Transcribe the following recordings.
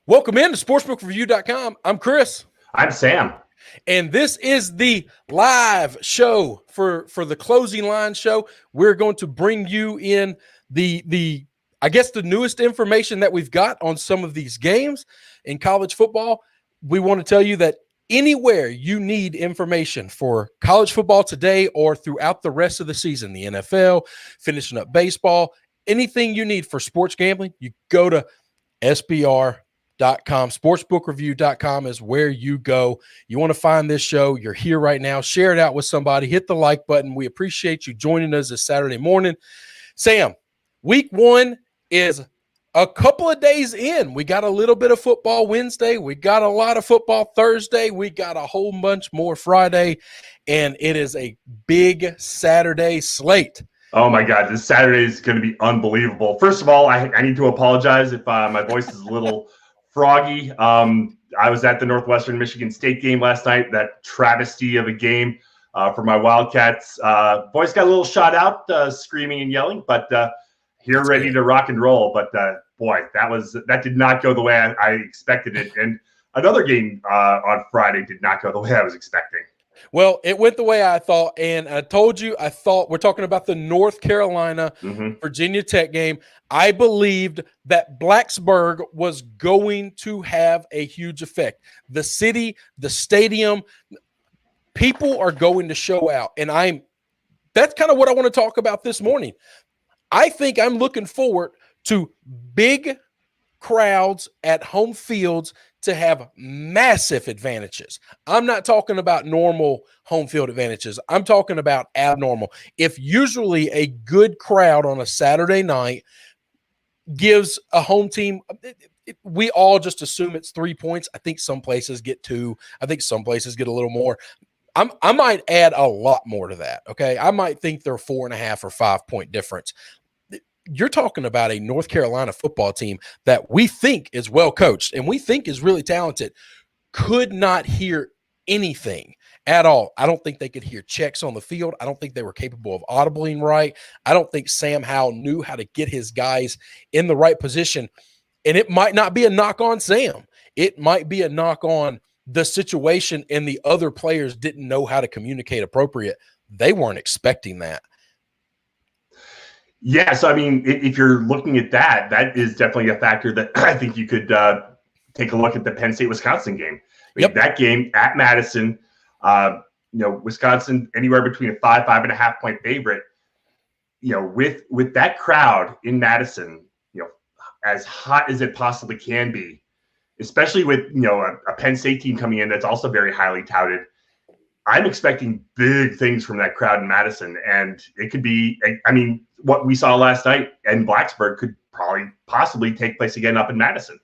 Welcome in to sportsbookreview.com. I'm Chris. I'm Sam. And this is the live show for the closing line show. We're going to bring you in the newest information that we've got on some of these games in college football. We want to tell you that anywhere you need information for college football today or throughout the rest of the season, the NFL, finishing up baseball, anything you need for sports gambling, you go to SBR.com. Sportsbookreview.com is where you go. You want to find this show, you're here right now, share it out with somebody, hit the like button. We appreciate you joining us this Saturday morning. Sam, week one is a couple of days in. We got a little bit of football Wednesday. We got a lot of football Thursday. We got a whole bunch more Friday, and it is a big Saturday slate. Oh, my God. This Saturday is going to be unbelievable. First of all, I need to apologize if my voice is a little froggy. I was at the Northwestern Michigan State game last night, that travesty of a game for my Wildcats. Voice got a little shot out, screaming and yelling, but here ready to rock and roll. But boy, that did not go the way I expected it. And another game on Friday did not go the way I was expecting. Well, it went the way I thought, and I told you I thought we're talking about the North Carolina Virginia Tech game. I believed that Blacksburg was going to have a huge effect. The city, the stadium, people are going to show out, and that's kind of what I want to talk about this morning. I think I'm looking forward to big crowds at home fields to have massive advantages. I'm not talking about normal home field advantages. I'm talking about abnormal. If usually a good crowd on a Saturday night gives a home team, we all just assume it's 3 points. I think some places get 2. I think some places get a little more. I might add a lot more to that, okay? I might think they're 4.5 or 5 point difference. You're talking about a North Carolina football team that we think is well coached and we think is really talented, could not hear anything at all. I don't think they could hear checks on the field. I don't think they were capable of audibling right. I don't think Sam Howell knew how to get his guys in the right position. And it might not be a knock on Sam. It might be a knock on the situation, and the other players didn't know how to communicate appropriate. They weren't expecting that. Yeah, so I mean, if you're looking at that, that is definitely a factor that I think you could take a look at the Penn State-Wisconsin game. I mean, that game at Madison, Wisconsin anywhere between a 5.5 point favorite. With that crowd in Madison, as hot as it possibly can be, especially with a Penn State team coming in that's also very highly touted. I'm expecting big things from that crowd in Madison, and it could be, I mean, what we saw last night in Blacksburg could possibly take place again up in Madison.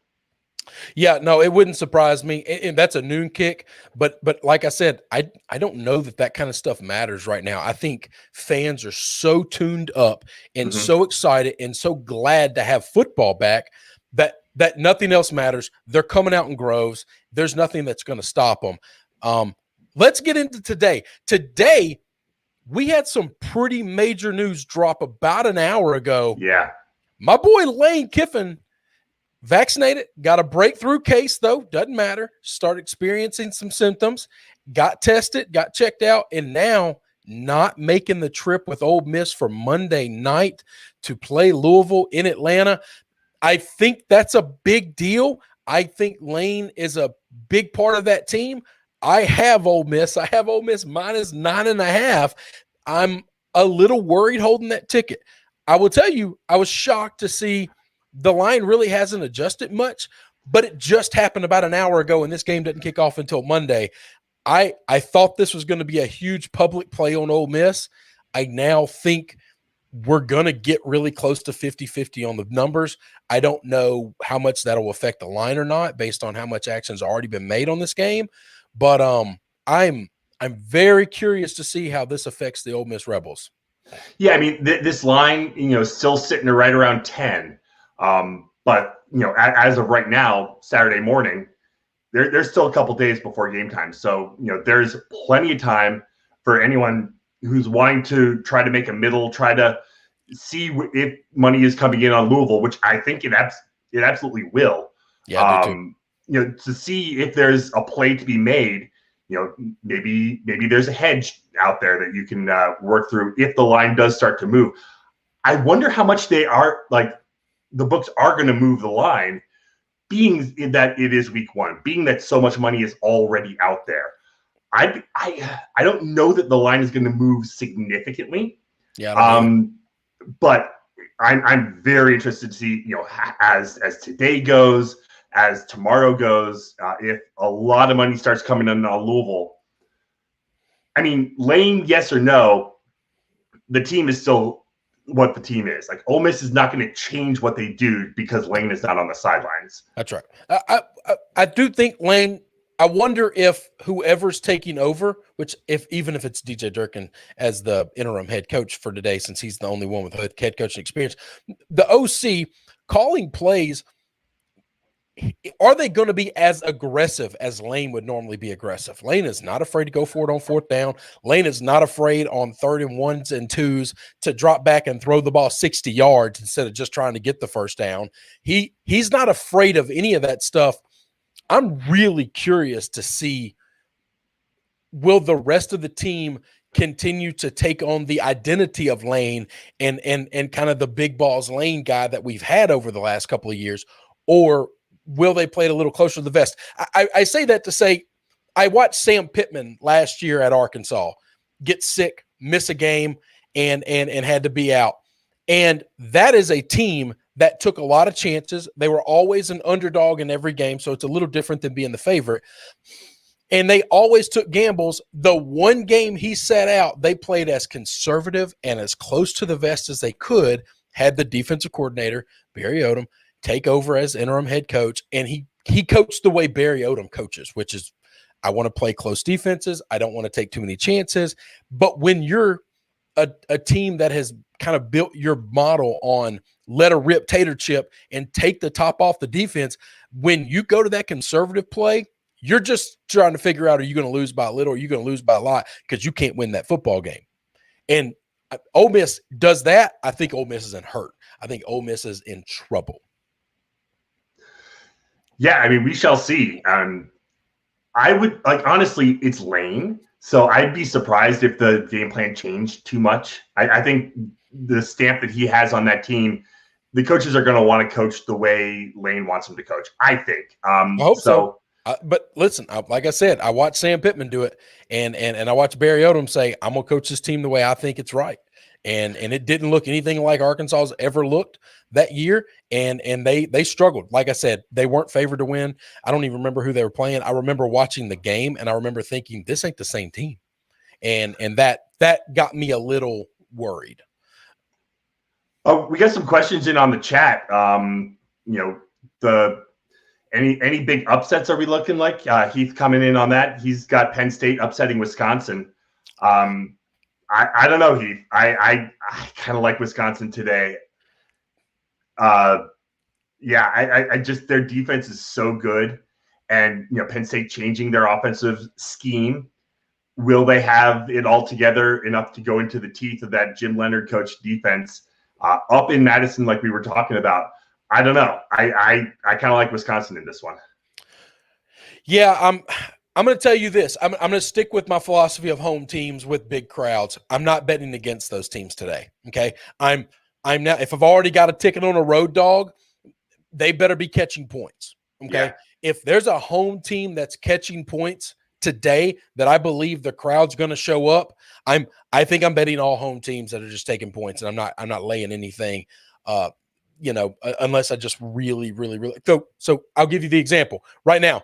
Yeah, no, it wouldn't surprise me. And that's a noon kick. But like I said, I don't know that kind of stuff matters right now. I think fans are so tuned up and so excited and so glad to have football back that nothing else matters. They're coming out in groves. There's nothing that's going to stop them. Let's get into today. Today, we had some pretty major news drop about an hour ago. Yeah. My boy Lane Kiffin vaccinated, got a breakthrough case, though. Doesn't matter. Started experiencing some symptoms, got tested, got checked out, and now not making the trip with Ole Miss for Monday night to play Louisville in Atlanta. I think that's a big deal. I think Lane is a big part of that team. I have Ole Miss. I have Ole Miss minus 9.5. I'm a little worried holding that ticket. I will tell you, I was shocked to see the line really hasn't adjusted much, but it just happened about an hour ago, and this game didn't kick off until Monday. I thought this was going to be a huge public play on Ole Miss. I now think we're going to get really close to 50-50 on the numbers. I don't know how much that'll affect the line or not based on how much action's already been made on this game. But I'm very curious to see how this affects the Ole Miss Rebels. Yeah, I mean, this line, is still sitting right around 10. But, as of right now, Saturday morning, there's still a couple days before game time. So, there's plenty of time for anyone who's wanting to try to make a middle, try to see if money is coming in on Louisville, which I think it absolutely will. Yeah, I do too. To see if there's a play to be made. Maybe there's a hedge out there that you can work through if the line does start to move. I wonder how much they are the books are going to move the line, being that it is week 1, being that so much money is already out there. I don't know that the line is going to move significantly. Yeah. But I'm very interested to see, as today goes, as tomorrow goes, if a lot of money starts coming in on Louisville. I mean, Lane, yes or no, the team is still what the team is. Like, Ole Miss is not going to change what they do because Lane is not on the sidelines. That's right. I do think Lane. I wonder if whoever's taking over, even if it's DJ Durkin as the interim head coach for today, since he's the only one with head coaching experience, the OC calling plays, are they going to be as aggressive as Lane would normally be aggressive? Lane is not afraid to go for it on 4th down. Lane is not afraid on 3rd and 1s and 2s to drop back and throw the ball 60 yards instead of just trying to get the first down. He's not afraid of any of that stuff. I'm really curious to see, will the rest of the team continue to take on the identity of Lane and kind of the big balls Lane guy that we've had over the last couple of years, or will they play it a little closer to the vest? I say that to say, I watched Sam Pittman last year at Arkansas get sick, miss a game, and had to be out. And that is a team that took a lot of chances. They were always an underdog in every game, so it's a little different than being the favorite. And they always took gambles. The one game he sat out, they played as conservative and as close to the vest as they could, had the defensive coordinator, Barry Odom, take over as interim head coach, and he coached the way Barry Odom coaches, which is, I want to play close defenses. I don't want to take too many chances. But when you're a team that has kind of built your model on let a rip tater chip and take the top off the defense, when you go to that conservative play, you're just trying to figure out, are you going to lose by a little or are you going to lose by a lot, because you can't win that football game. And Ole Miss does that. I think Ole Miss is in hurt. I think Ole Miss is in trouble. Yeah, I mean, we shall see. I would honestly, it's Lane. So I'd be surprised if the game plan changed too much. I think the stamp that he has on that team, the coaches are going to want to coach the way Lane wants them to coach, I think. I hope so. But listen, like I said, I watched Sam Pittman do it, and I watched Barry Odom say, I'm going to coach this team the way I think it's right. And it didn't look anything like Arkansas's ever looked that year. And they struggled. Like I said, they weren't favored to win. I don't even remember who they were playing. I remember watching the game, and I remember thinking, this ain't the same team. And that got me a little worried. Oh, we got some questions in on the chat. Any big upsets are we looking like? Heath coming in on that. He's got Penn State upsetting Wisconsin. I don't know, Heath. I kind of like Wisconsin today. I just, their defense is so good, and Penn State changing their offensive scheme. Will they have it all together enough to go into the teeth of that Jim Leonard coach defense up in Madison, like we were talking about? I don't know. I kind of like Wisconsin in this one. Yeah, I'm going to tell you this. I'm going to stick with my philosophy of home teams with big crowds. I'm not betting against those teams today. Okay, I'm now. If I've already got a ticket on a road dog, they better be catching points. Okay, yeah. If there's a home team that's catching points today that I believe the crowd's going to show up, I think I'm betting all home teams that are just taking points, and I'm not laying anything. Unless I just really. So I'll give you the example right now.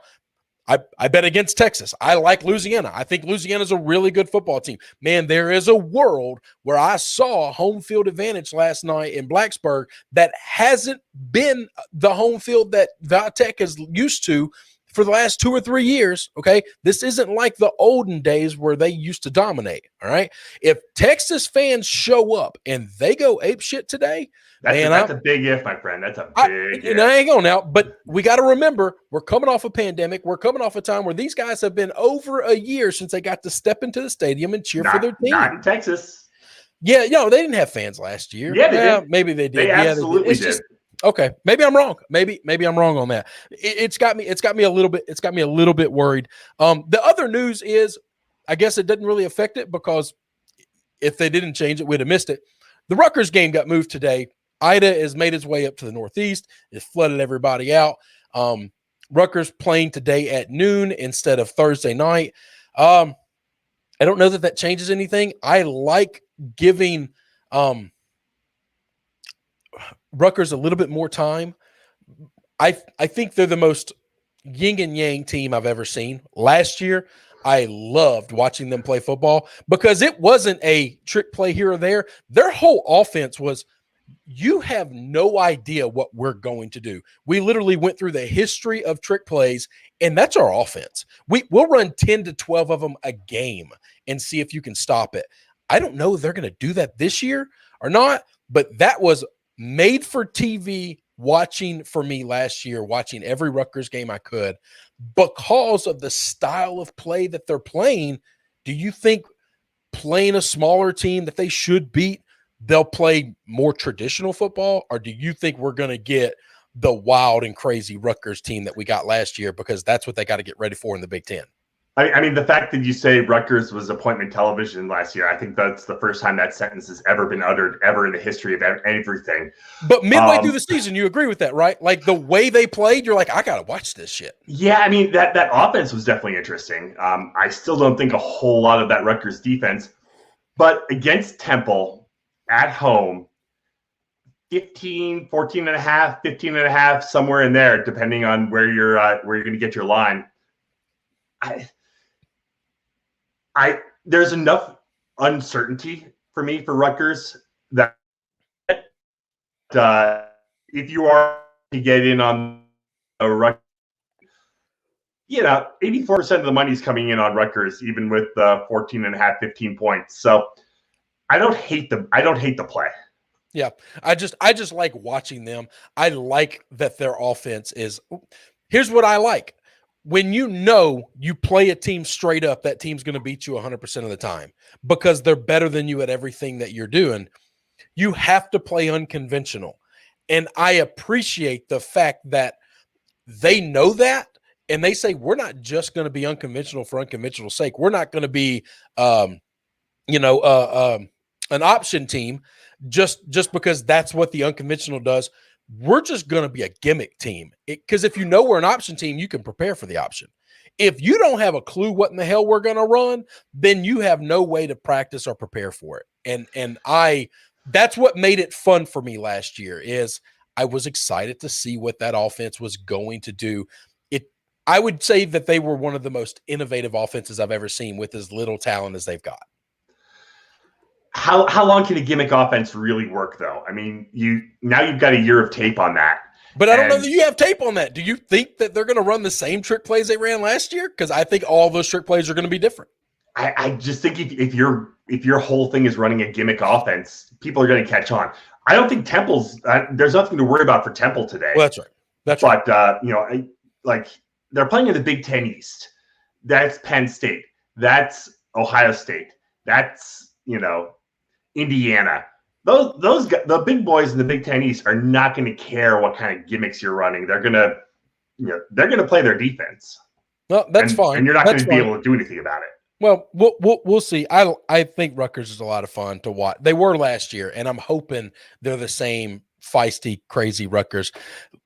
I bet against Texas. I like Louisiana. I think Louisiana's a really good football team. Man, there is a world where I saw home field advantage last night in Blacksburg that hasn't been the home field that Valtech is used to for the last 2 or 3 years, okay? This isn't like the olden days where they used to dominate, all right? If Texas fans show up and they go apeshit today, that's a big if, my friend. That's a big if. And I ain't going out, but we got to remember, we're coming off a pandemic. We're coming off a time where these guys have been over a year since they got to step into the stadium and cheer for their team. Not in Texas. Yeah, they didn't have fans last year. Yeah, they did. Maybe they did. They absolutely did. Okay, maybe I'm wrong. Maybe I'm wrong on that. It's got me a little bit worried. The other news is, I guess it didn't really affect it because if they didn't change it, we'd have missed it. The Rutgers game got moved today. Ida has made its way up to the Northeast. It flooded everybody out. Rutgers playing today at noon instead of Thursday night. I don't know that changes anything. I like giving Rutgers a little bit more time. I think they're the most yin and yang team I've ever seen. Last year, I loved watching them play football because it wasn't a trick play here or there. Their whole offense was, you have no idea what we're going to do. We literally went through the history of trick plays, and that's our offense. We'll run 10 to 12 of them a game and see if you can stop it. I don't know if they're going to do that this year or not, but that was made for TV watching for me last year, watching every Rutgers game I could because of the style of play that they're playing. Do you think playing a smaller team that they should beat, they'll play more traditional football? Or do you think we're going to get the wild and crazy Rutgers team that we got last year because that's what they got to get ready for in the Big Ten? I mean, the fact that you say Rutgers was appointment television last year, I think that's the first time that sentence has ever been uttered ever in the history of everything. But midway through the season, you agree with that, right? Like the way they played, you're like, I got to watch this shit. Yeah, I mean, that offense was definitely interesting. I still don't think a whole lot of that Rutgers defense, but against Temple at home, 14 and a half, 15 and a half, somewhere in there, depending on where you're going to get your line. There's enough uncertainty for me for Rutgers that if you are to get in on a Rutgers, 84% of the money's coming in on Rutgers, even with 14 and a half, 15 points. So I don't hate the play. Yeah, I just like watching them. I like that their offense is. Here's what I like. When you play a team straight up, that team's going to beat you 100% of the time because they're better than you at everything that you're doing. You have to play unconventional. And I appreciate the fact that they know that, and they say, we're not just going to be unconventional for unconventional sake. We're not going to be, an option team just because that's what the unconventional does. We're just going to be a gimmick team because if we're an option team, you can prepare for the option. If you don't have a clue what in the hell we're going to run, then you have no way to practice or prepare for it. And that's what made it fun for me last year is I was excited to see what that offense was going to do. I would say that they were one of the most innovative offenses I've ever seen with as little talent as they've got. How long can a gimmick offense really work, though? I mean, you've got a year of tape on that. But I don't know that you have tape on that. Do you think that they're going to run the same trick plays they ran last year? Because I think all those trick plays are going to be different. I just think if your whole thing is running a gimmick offense, people are going to catch on. I don't think Temple's there's nothing to worry about for Temple today. Well, that's right. But they're playing in the Big Ten East. That's Penn State. That's Ohio State. That's Indiana. The big boys in the Big Ten East are not going to care what kind of gimmicks you're running. They're gonna play their defense. Well, that's fine, and you're not going to be able to do anything about it. Well, we'll see. I think Rutgers is a lot of fun to watch. They were last year, and I'm hoping they're the same feisty, crazy Rutgers.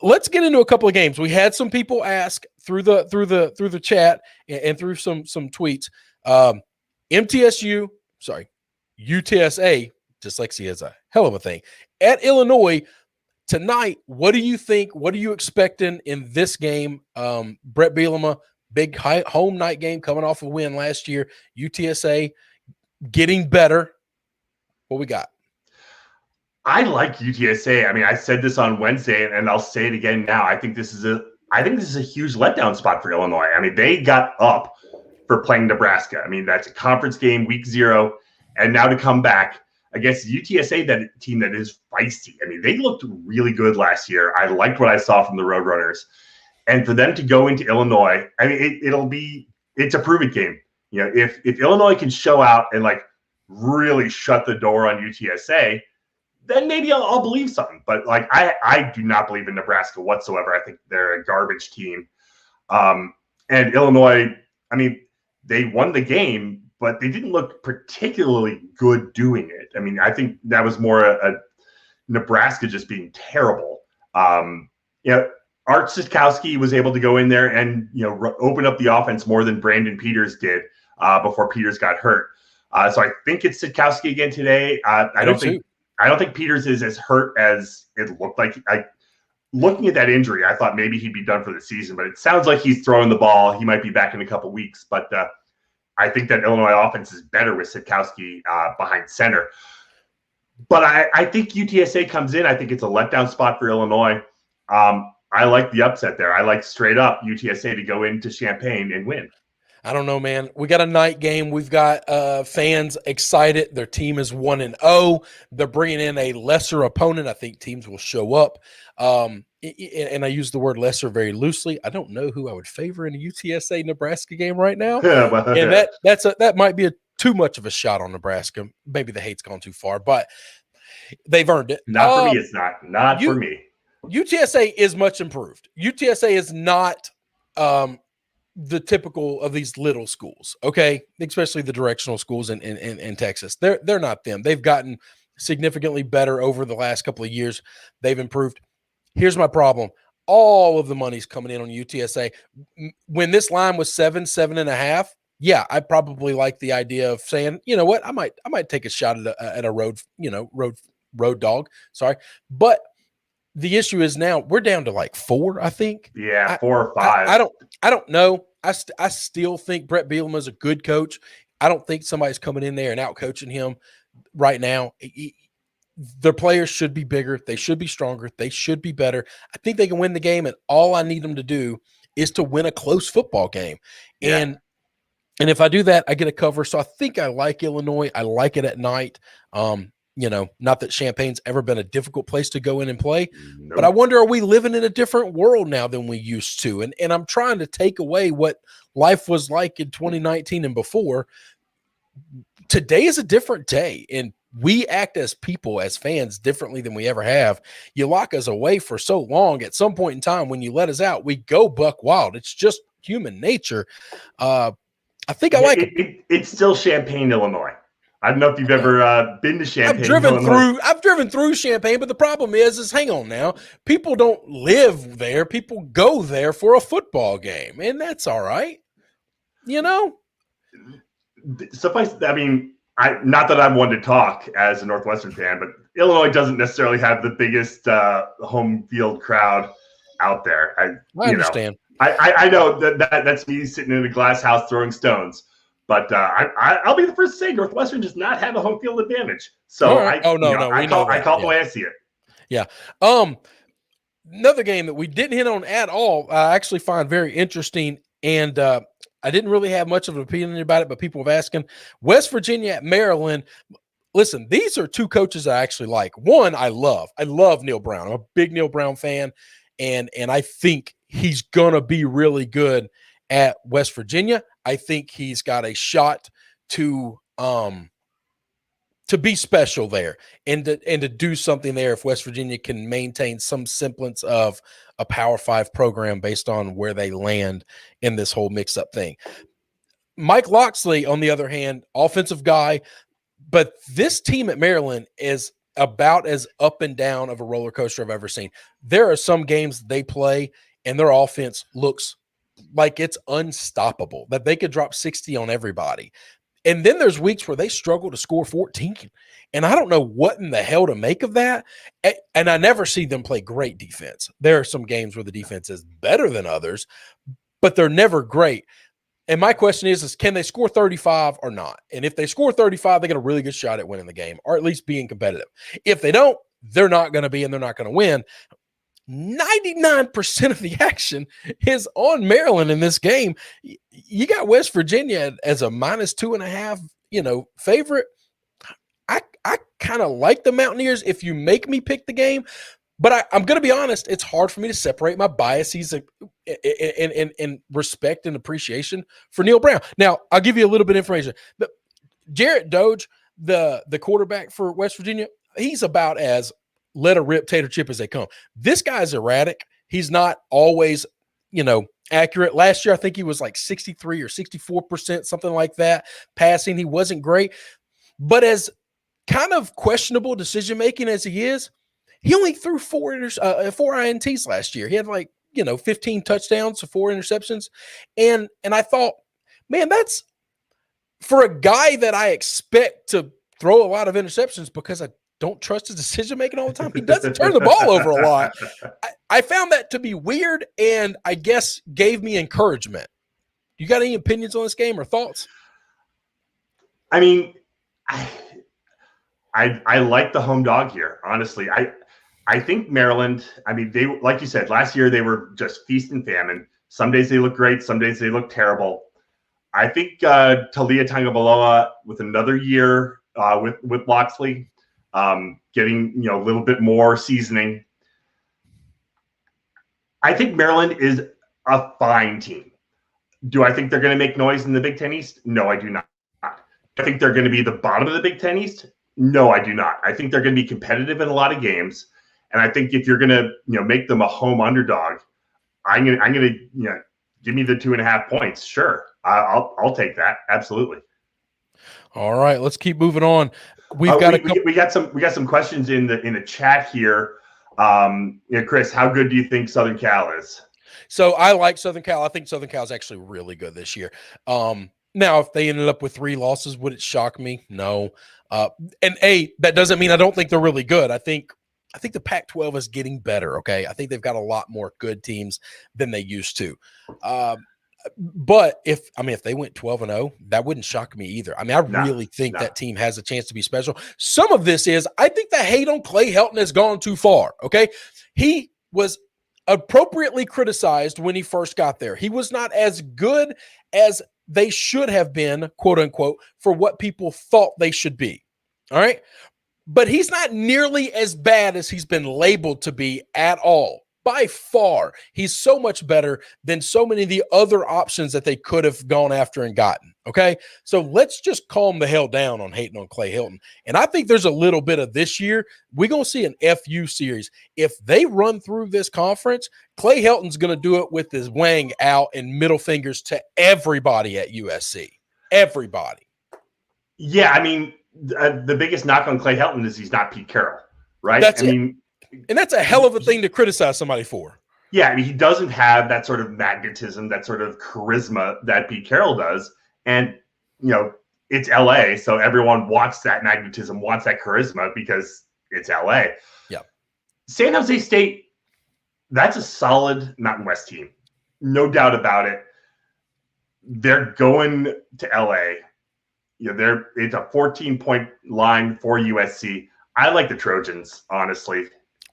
Let's get into a couple of games. We had some people ask through the chat and through some tweets. UTSA, dyslexia is a hell of a thing. At Illinois tonight, what do you think? What are you expecting in this game? Brett Bielema, big home night game coming off a win last year. UTSA getting better. What we got? I like UTSA. I mean, I said this on Wednesday, and I'll say it again now. I think this is a huge letdown spot for Illinois. I mean, they got up for playing Nebraska. I mean, that's a conference game, week 0. And now to come back against UTSA, that team that is feisty. I mean, they looked really good last year. I liked what I saw from the Roadrunners. And for them to go into Illinois, I mean, it's a prove-it game. If Illinois can show out and really shut the door on UTSA, then maybe I'll believe something. But like, I do not believe in Nebraska whatsoever. I think they're a garbage team. And Illinois, I mean, they won the game, but they didn't look particularly good doing it. I mean, I think that was more a Nebraska just being terrible. Art Sitkowski was able to go in there and open up the offense more than Brandon Peters did before Peters got hurt. So I think it's Sitkowski again today. I don't think Peters is as hurt as it looked like. Looking at that injury, I thought maybe he'd be done for the season, but it sounds like he's throwing the ball. He might be back in a couple weeks, but I think that Illinois offense is better with Sitkowski behind center. But I think UTSA comes in. I think it's a letdown spot for Illinois. I like the upset there. I like straight up UTSA to go into Champaign and win. I don't know, man. We got a night game. We've got fans excited. Their team is 1-0. They're bringing in a lesser opponent. I think teams will show up. And I use the word lesser very loosely. I don't know who I would favor in a UTSA Nebraska game right now. And that might be too much of a shot on Nebraska. Maybe the hate's gone too far, but they've earned it. Not for me. It's not for me. UTSA is much improved. UTSA is not the typical of these little schools, okay? Especially the directional schools in Texas. They're not them. They've gotten significantly better over the last couple of years. They've improved. Here's my problem. All of the money's coming in on UTSA. When this line was 7.5, yeah, I probably like the idea of saying, you know what, I might take a shot at a road dog. Sorry. But the issue is now we're down to like 4, I think. Yeah, 4 or 5. I don't know. I still think Brett Bielema is a good coach. I don't think somebody's coming in there and out coaching him right now. Their players should be bigger. They should be stronger. They should be better. I think they can win the game, and all I need them to do is to win a close football game. Yeah. And if I do that, I get a cover. So I think I like Illinois. I like it at night. Not that Champaign's ever been a difficult place to go in and play, nope. But I wonder, are we living in a different world now than we used to? And I'm trying to take away what life was like in 2019 and before. Today is a different day, and we act as people, as fans, differently than we ever have. You lock us away for so long. At some point in time, when you let us out, we go buck wild. It's just human nature. I think I like it. It's still Champaign, Illinois. I don't know if you've ever been to Champaign. I've driven through Champaign, but the problem is hang on now. People don't live there. People go there for a football game, and that's all right. Suffice. I mean, not that I'm one to talk as a Northwestern fan, but Illinois doesn't necessarily have the biggest home field crowd out there. I understand. I know that's me sitting in a glass house throwing stones. But I'll be the first to say Northwestern does not have a home field advantage. So right. I call it the way I see it. Yeah. Another game that we didn't hit on at all, I actually find very interesting, and I didn't really have much of an opinion about it, but people have asking. West Virginia at Maryland. Listen, these are two coaches I actually like. One, I love Neil Brown. I'm a big Neil Brown fan, and I think he's gonna be really good at West Virginia. I think he's got a shot to be special there and to do something there if West Virginia can maintain some semblance of a Power 5 program based on where they land in this whole mix-up thing. Mike Locksley, on the other hand, offensive guy, but this team at Maryland is about as up and down of a roller coaster I've ever seen. There are some games they play and their offense looks like it's unstoppable, that they could drop 60 on everybody. And then there's weeks where they struggle to score 14. And I don't know what in the hell to make of that. And I never see them play great defense. There are some games where the defense is better than others, but they're never great. And my question is can they score 35 or not? And if they score 35, they get a really good shot at winning the game, or at least being competitive. If they don't, they're not going to be, and they're not going to win. 99% of the action is on Maryland in this game. You got West Virginia as a -2.5, favorite. I kind of like the Mountaineers if you make me pick the game, but I'm going to be honest. It's hard for me to separate my biases in respect and appreciation for Neil Brown. Now, I'll give you a little bit of information. But Jarrett Doge, the quarterback for West Virginia, he's about as let a rip tater chip as they come. This guy's erratic. He's not always, accurate. Last year, I think he was like 63 or 64%, something like that. Passing, he wasn't great. But as kind of questionable decision-making as he is, he only threw four INTs last year. He had 15 touchdowns to 4 interceptions. And I thought, man, that's for a guy that I expect to throw a lot of interceptions because I don't trust his decision-making all the time. He doesn't turn the ball over a lot. I found that to be weird and I guess gave me encouragement. You got any opinions on this game or thoughts? I mean, I like the home dog here, honestly. I think Maryland, they, like you said, last year they were just feast and famine. Some days they look great, some days they look terrible. I think Talia Tagovailoa with another year with Loxley, getting a little bit more seasoning. I think Maryland is a fine team. Do I think they're going to make noise in the Big Ten East? No, I do not. I think they're going to be the bottom of the Big Ten East? No, I do not. I think they're going to be competitive in a lot of games, and I think if you're going to make them a home underdog, I'm going to give me the 2.5 points. Sure, I'll take that. Absolutely. All right, let's keep moving on. We got some questions in the chat here. Chris, how good do you think Southern Cal is? So I like Southern Cal. I think Southern Cal is actually really good this year. Now, if they ended up with 3 losses, would it shock me? No. That doesn't mean I don't think they're really good. I think the Pac-12 is getting better. Okay, I think they've got a lot more good teams than they used to. But if they went 12-0, that wouldn't shock me either. I really think that team has a chance to be special. Some of this is I think the hate on Clay Helton has gone too far. Okay, he was appropriately criticized when he first got there. He was not as good as they should have been, quote unquote, for what people thought they should be. All right. But he's not nearly as bad as he's been labeled to be at all. By far, he's so much better than so many of the other options that they could have gone after and gotten. Okay. So let's just calm the hell down on hating on Clay Helton. And I think there's a little bit of this year. We're going to see an FU series. If they run through this conference, Clay Helton's going to do it with his wang out and middle fingers to everybody at USC. Everybody. Yeah. The biggest knock on Clay Helton is he's not Pete Carroll, right? That's it. And that's a hell of a thing to criticize somebody for. Yeah, he doesn't have that sort of magnetism, that sort of charisma that Pete Carroll does. And, it's LA, so everyone wants that magnetism, wants that charisma because it's LA. Yeah. San Jose State, that's a solid Mountain West team. No doubt about it. They're going to LA. It's a 14-point line for USC. I like the Trojans, honestly.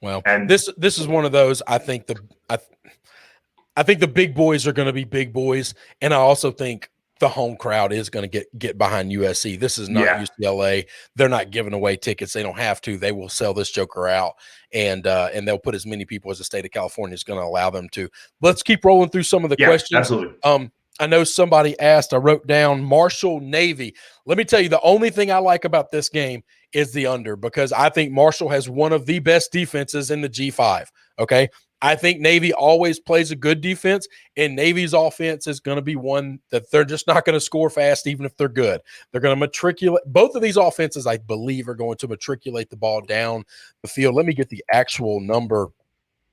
Well, and this is one of those. I think the big boys are going to be big boys, and I also think the home crowd is going to get behind USC. This is not UCLA. They're not giving away tickets. They don't have to. They will sell this joker out, and they'll put as many people as the state of California is going to allow them to. Let's keep rolling through some of the questions. Absolutely. I know somebody asked. I wrote down Marshall Navy. Let me tell you, the only thing I like about this game is the under, because I think Marshall has one of the best defenses in the G5. Okay. I think Navy always plays a good defense, and Navy's offense is going to be one that they're just not going to score fast, even if they're good. They're going to matriculate. Both of these offenses, I believe, are going to matriculate the ball down the field. Let me get the actual number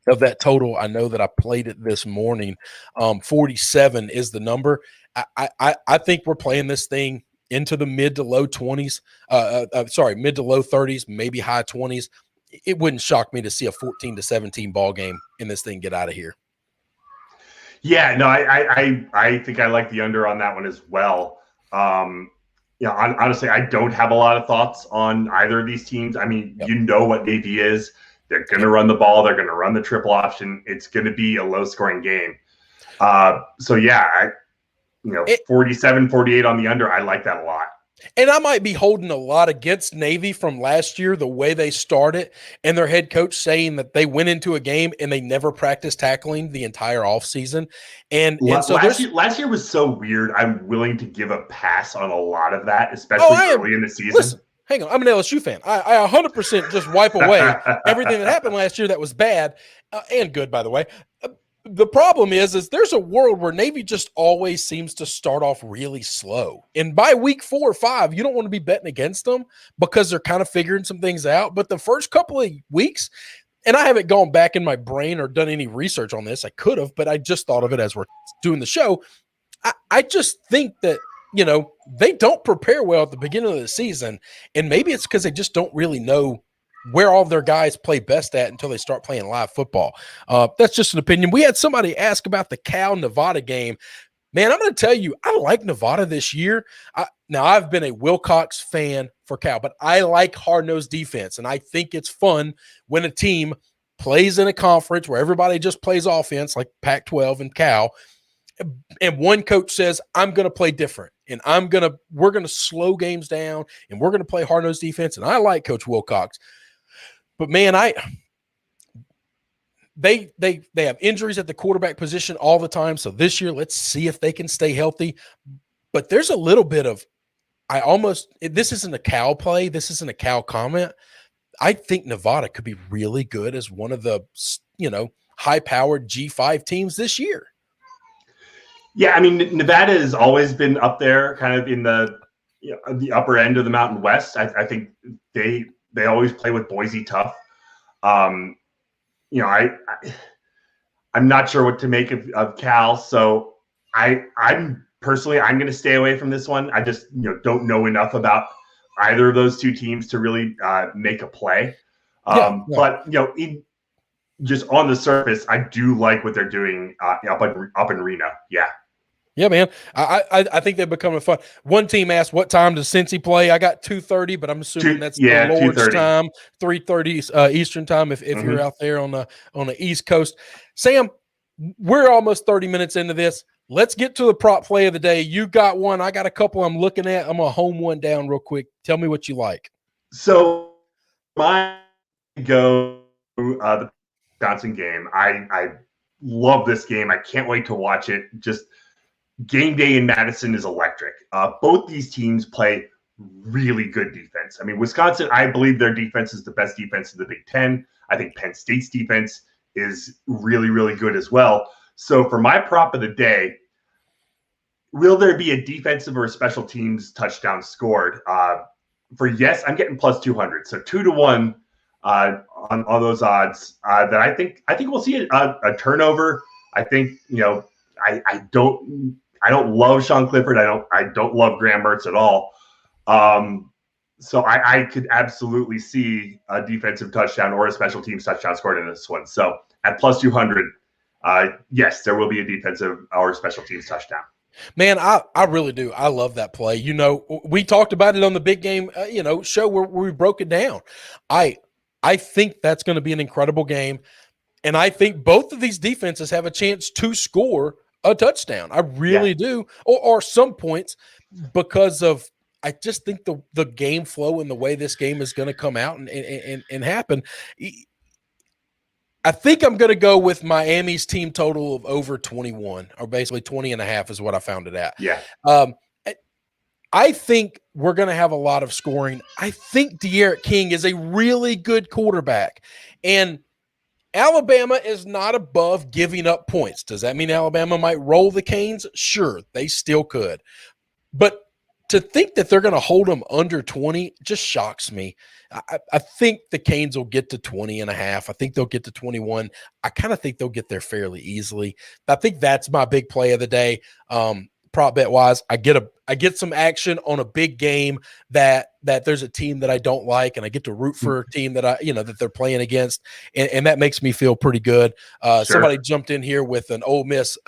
of that total. I know that I played it this morning. 47 is the number. I think we're playing this thing into the mid to low 20s. Mid to low 30s, maybe high 20s. It wouldn't shock me to see a 14-17 ball game in this thing get out of here. Yeah, no, I think I like the under on that one as well. Honestly, I don't have a lot of thoughts on either of these teams. You know what Navy is. They're going to run the ball. They're going to run the triple option. It's going to be a low-scoring game. 47-48 on the under. I like that a lot. And I might be holding a lot against Navy from last year, the way they started, and their head coach saying that they went into a game and they never practiced tackling the entire offseason. And so last year was so weird. I'm willing to give a pass on a lot of that, especially early in the season. hang on, I'm an LSU fan. I 100% just wipe away everything that happened last year that was bad and good, by the way. The problem is there's a world where Navy just always seems to start off really slow. And by week 4 or 5, you don't want to be betting against them because they're kind of figuring some things out. But the first couple of weeks, and I haven't gone back in my brain or done any research on this. I could have, but I just thought of it as we're doing the show. I just think that, they don't prepare well at the beginning of the season. And maybe it's because they just don't really know where all their guys play best at until they start playing live football. That's just an opinion. We had somebody ask about the Cal-Nevada game. Man, I'm going to tell you, I like Nevada this year. Now, I've been a Wilcox fan for Cal, but I like hard-nosed defense, and I think it's fun when a team plays in a conference where everybody just plays offense like Pac-12 and Cal, and one coach says, I'm going to play different, and we're going to slow games down, and we're going to play hard-nosed defense, and I like Coach Wilcox. But, man, they have injuries at the quarterback position all the time. So this year, let's see if they can stay healthy. But there's a little bit of this isn't a Cal play. This isn't a Cal comment. I think Nevada could be really good as one of the, high-powered G5 teams this year. Yeah, I mean, Nevada has always been up there kind of in the upper end of the Mountain West. I think they always play with Boise tough. I'm not sure what to make of Cal, so I'm going to stay away from this one. I just don't know enough about either of those two teams to really make a play. But just on the surface, I do like what they're doing up in Reno. Yeah, man. I think they're becoming fun. One team asked, what time does Cincy play? I got 2:30, but I'm assuming that's the Lord's 2:30. time, 3:30 Eastern time if you're out there on the East Coast. Sam, we're almost 30 minutes into this. Let's get to the prop play of the day. You got one. I got a couple I'm looking at. I'm going to home one down real quick. Tell me what you like. So my go the Wisconsin game. I love this game. I can't wait to watch it. Just game day in Madison is electric. Both these teams play really good defense. I mean, Wisconsin, I believe their defense is the best defense in the Big Ten. I think Penn State's defense is really, really good as well. So for my prop of the day, will there be a defensive or a special teams touchdown scored? For yes, I'm getting plus 200. So 2-1 on those odds. That I think we'll see a turnover. I think I don't love Sean Clifford. I don't love Graham Mertz at all. So I could absolutely see a defensive touchdown or a special teams touchdown scored in this one. So at plus 200, yes, there will be a defensive or special teams touchdown. Man, I really do. I love that play. We talked about it on the big game, show where we broke it down. I think that's going to be an incredible game. And I think both of these defenses have a chance to score a touchdown. I really do. Or some points, because of I just think the game flow and the way this game is going to come out and happen. I think I'm going to go with Miami's team total of over 21, or basically 20.5 is what I found it at. Yeah. I think we're going to have a lot of scoring. I think De'Aaron King is a really good quarterback, and Alabama is not above giving up points. Does that mean Alabama might roll the Canes? Sure, they still could. But to think that they're going to hold them under 20 just shocks me. I think the Canes will get to 20.5. I think they'll get to 21. I kind of think they'll get there fairly easily. I think that's my big play of the day. Prop bet wise, I get some action on a big game that there's a team that I don't like, and I get to root for a team that that they're playing against, and that makes me feel pretty good. Sure. Somebody jumped in here with an Ole Miss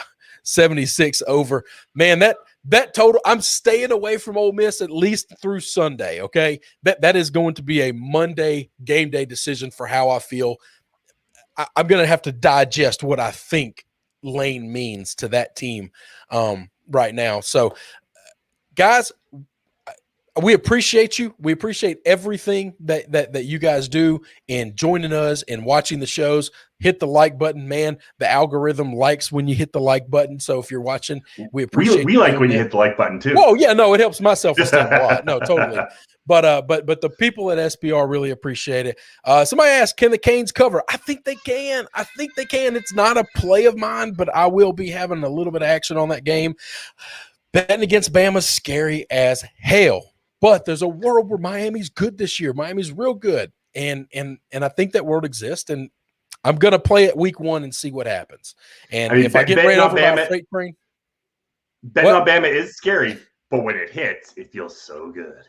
76 over. Man, that total, I'm staying away from Ole Miss at least through Sunday. Okay, that is going to be a Monday game day decision for how I feel. I'm going to have to digest what I think Lane means to that team right now. So, guys, We appreciate you. We appreciate everything that you guys do in joining us and watching the shows. Hit the like button, man. The algorithm likes when you hit the like button. So if you're watching, we appreciate. We like when you hit the like button too. Oh yeah, no, it helps my self-esteem a lot. No, totally. But the people at SBR really appreciate it. Somebody asked, can the Canes cover? I think they can. It's not a play of mine, but I will be having a little bit of action on that game. Betting against Bama's scary as hell. But there's a world where Miami's good this year. Miami's real good. And I think that world exists. And I'm going to play it week 1 and see what happens. And if I get ran over by a freight train. Betting on Bama is scary, but when it hits, it feels so good.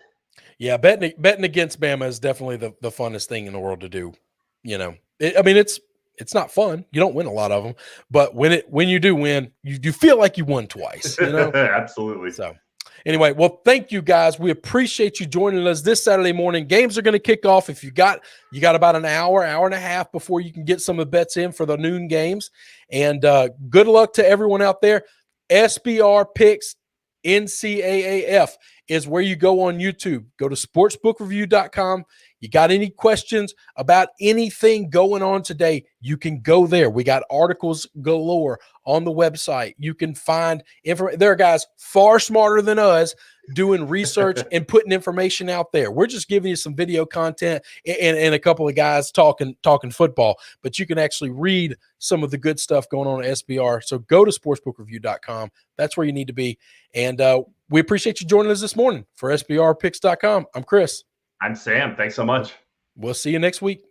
Yeah, betting against Bama is definitely the funnest thing in the world to do. You know, it's not fun. You don't win a lot of them. But when you do win, you feel like you won twice. You know? Absolutely. So. Anyway, well, thank you guys. We appreciate you joining us this Saturday morning. Games are going to kick off. If you got about an hour and a half before you can get some of the bets in for the noon games. And good luck to everyone out there. SBR Picks NCAAF is where you go on YouTube. Go to sportsbookreview.com. You got any questions about anything going on today, you can go there. We got articles galore on the website. You can find information. There are guys far smarter than us doing research and putting information out there. We're just giving you some video content and a couple of guys talking football, but you can actually read some of the good stuff going on at SBR. So go to sportsbookreview.com. That's where you need to be. And we appreciate you joining us this morning for SBRpicks.com. I'm Chris. I'm Sam. Thanks so much. We'll see you next week.